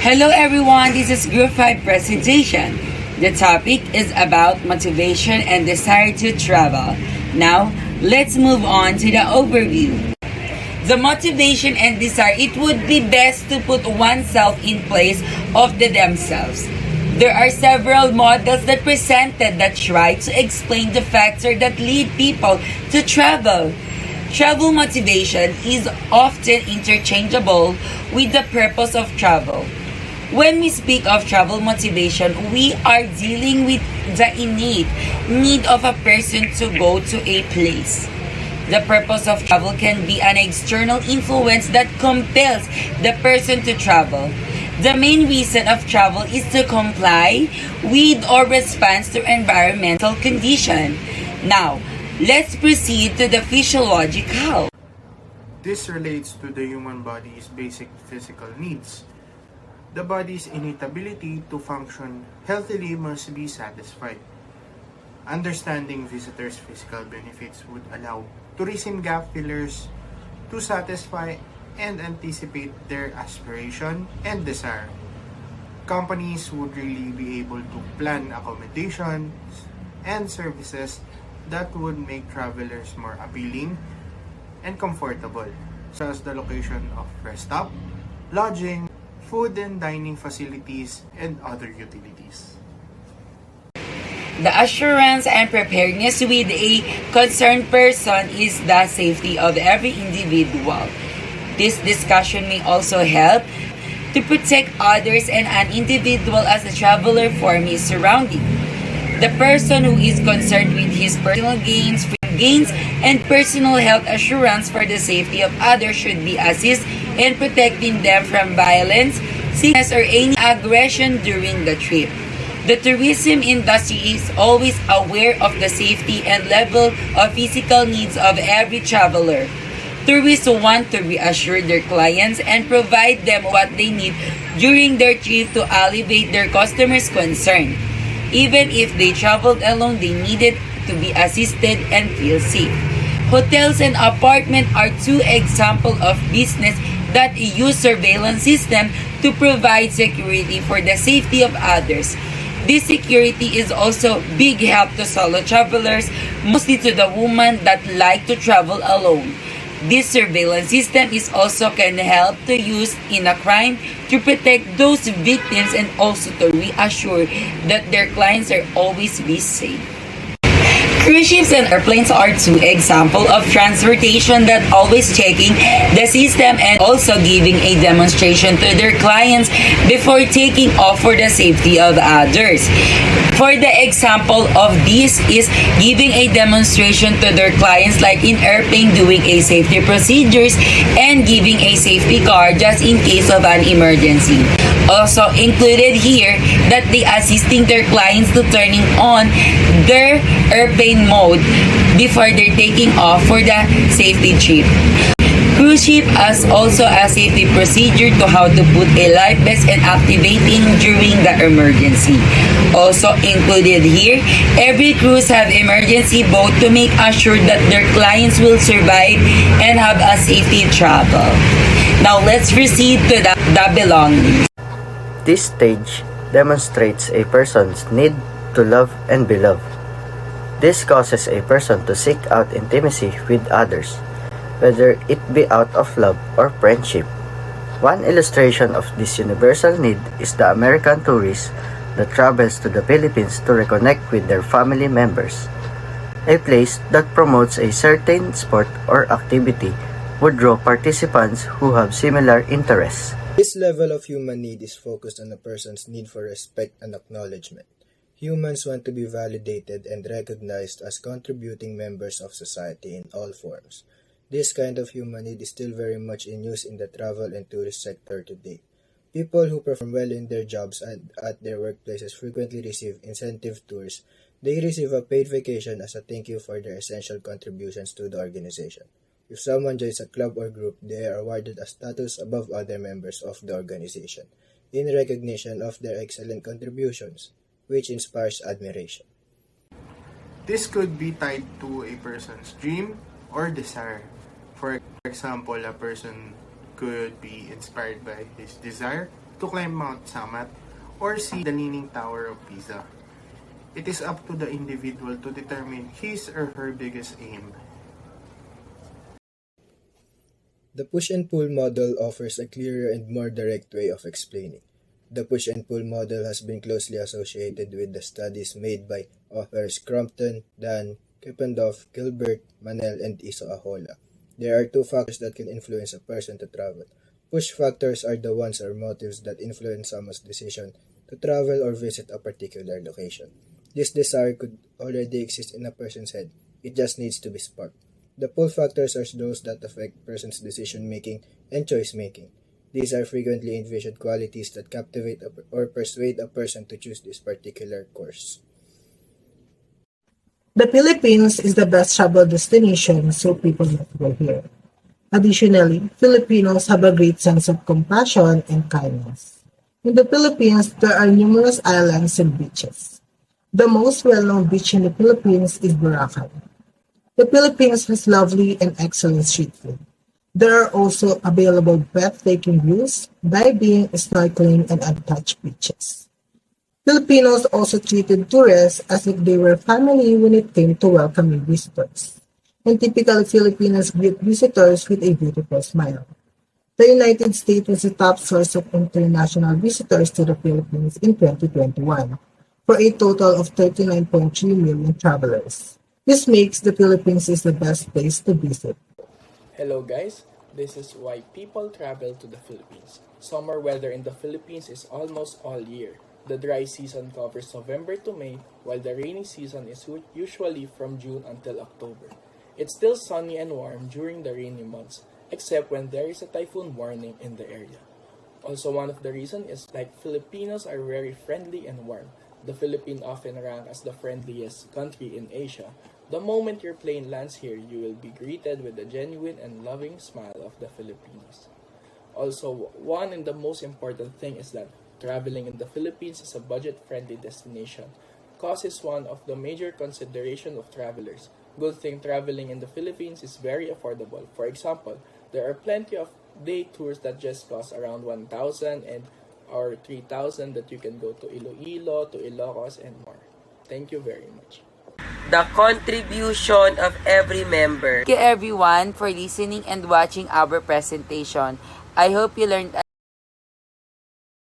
Hello everyone, this is Group 5 presentation. The topic is about motivation and desire to travel. Now, let's move on to the overview. The motivation and desire, it would be best to put oneself in place of the themselves. There are several models that presented that try to explain the factors that lead people to travel. Travel motivation is often interchangeable with the purpose of travel. When we speak of travel motivation, we are dealing with the innate need of a person to go to a place. The purpose of travel can be an external influence that compels the person to travel. The main reason of travel is to comply with or respond to environmental condition. Now, let's proceed to the physiological. This relates to the human body's basic physical needs. The body's innate ability to function healthily must be satisfied. Understanding visitors' physical benefits would allow tourism gap fillers to satisfy and anticipate their aspiration and desire. Companies would really be able to plan accommodations and services that would make travelers more appealing and comfortable, such as the location of rest stop, lodging, food and dining facilities, and other utilities. The assurance and preparedness with a concerned person is the safety of every individual. This discussion may also help to protect others and an individual as a traveler from his surrounding. The person who is concerned with his personal gains, and personal health assurance for the safety of others should be assist in protecting them from violence, sickness, or any aggression during the trip. The tourism industry is always aware of the safety and level of physical needs of every traveler. Tourists want to reassure their clients and provide them what they need during their trip to alleviate their customers' concern. Even if they traveled alone, they needed to be assisted and feel safe. Hotels and apartments are two examples of business that use surveillance system to provide security for the safety of others. This security is also big help to solo travelers, mostly to the women that like to travel alone. This surveillance system is also can help to use in a crime to protect those victims and also to reassure that their clients are always be safe. Cruise ships and airplanes are two examples of transportation that always checking the system and also giving a demonstration to their clients before taking off for the safety of others. For the example of this is giving a demonstration to their clients like in airplane doing a safety procedures and giving a safety car just in case of an emergency. Also included here that they assisting their clients to turning on their airplane mode before they're taking off for the safety trip. Cruise ship has also a safety procedure to how to put a life vest and activating during the emergency. Also included here, every cruise have emergency boat to make assured that their clients will survive and have a safety travel. Now let's proceed to the belongings. This stage demonstrates a person's need to love and be loved. This causes a person to seek out intimacy with others, whether it be out of love or friendship. One illustration of this universal need is the American tourist that travels to the Philippines to reconnect with their family members. A place that promotes a certain sport or activity would draw participants who have similar interests. This level of human need is focused on a person's need for respect and acknowledgement. Humans want to be validated and recognized as contributing members of society in all forms. This kind of human need is still very much in use in the travel and tourist sector today. People who perform well in their jobs and at their workplaces frequently receive incentive tours. They receive a paid vacation as a thank you for their essential contributions to the organization. If someone joins a club or group, they are awarded a status above other members of the organization in recognition of their excellent contributions, which inspires admiration. This could be tied to a person's dream or desire. For example, a person could be inspired by his desire to climb Mount Samat or see the Leaning Tower of Pisa. It is up to the individual to determine his or her biggest aim. The push and pull model offers a clearer and more direct way of explaining. The push and pull model has been closely associated with the studies made by authors Crompton, Dunn, Krippendorf, Gilbert, Manel, and Iso Ahola. There are two factors that can influence a person to travel. Push factors are the ones or motives that influence someone's decision to travel or visit a particular location. This desire could already exist in a person's head. It just needs to be sparked. The pull factors are those that affect a person's decision making and choice making. These are frequently envisioned qualities that captivate or persuade a person to choose this particular course. The Philippines is the best travel destination, so people must go here. Additionally, Filipinos have a great sense of compassion and kindness. In the Philippines, there are numerous islands and beaches. The most well-known beach in the Philippines is Boracay. The Philippines has lovely and excellent street food. There are also available breathtaking views, diving, snorkeling, and untouched beaches. Filipinos also treated tourists as if they were family when it came to welcoming visitors. And typically Filipinos greet visitors with a beautiful smile. The United States was the top source of international visitors to the Philippines in 2021, for a total of 39.3 million travelers. This makes the Philippines is the best place to visit. Hello guys, this is why people travel to the Philippines. Summer weather in the Philippines is almost all year. The dry season covers November to May, while the rainy season is usually from June until October. It's still sunny and warm during the rainy months, except when there is a typhoon warning in the area. Also, one of the reasons is like Filipinos are very friendly and warm. The Philippines often ranked as the friendliest country in Asia. The moment your plane lands here, you will be greeted with the genuine and loving smile of the Filipinos. Also, one and the most important thing is that traveling in the Philippines is a budget-friendly destination. Cost is one of the major consideration of travelers. Good thing traveling in the Philippines is very affordable. For example, there are plenty of day tours that just cost around 1,000 and or 3,000 that you can go to Iloilo, to Ilocos, and more. Thank you very much. The contribution of every member. Thank you everyone for listening and watching our presentation. I hope you learned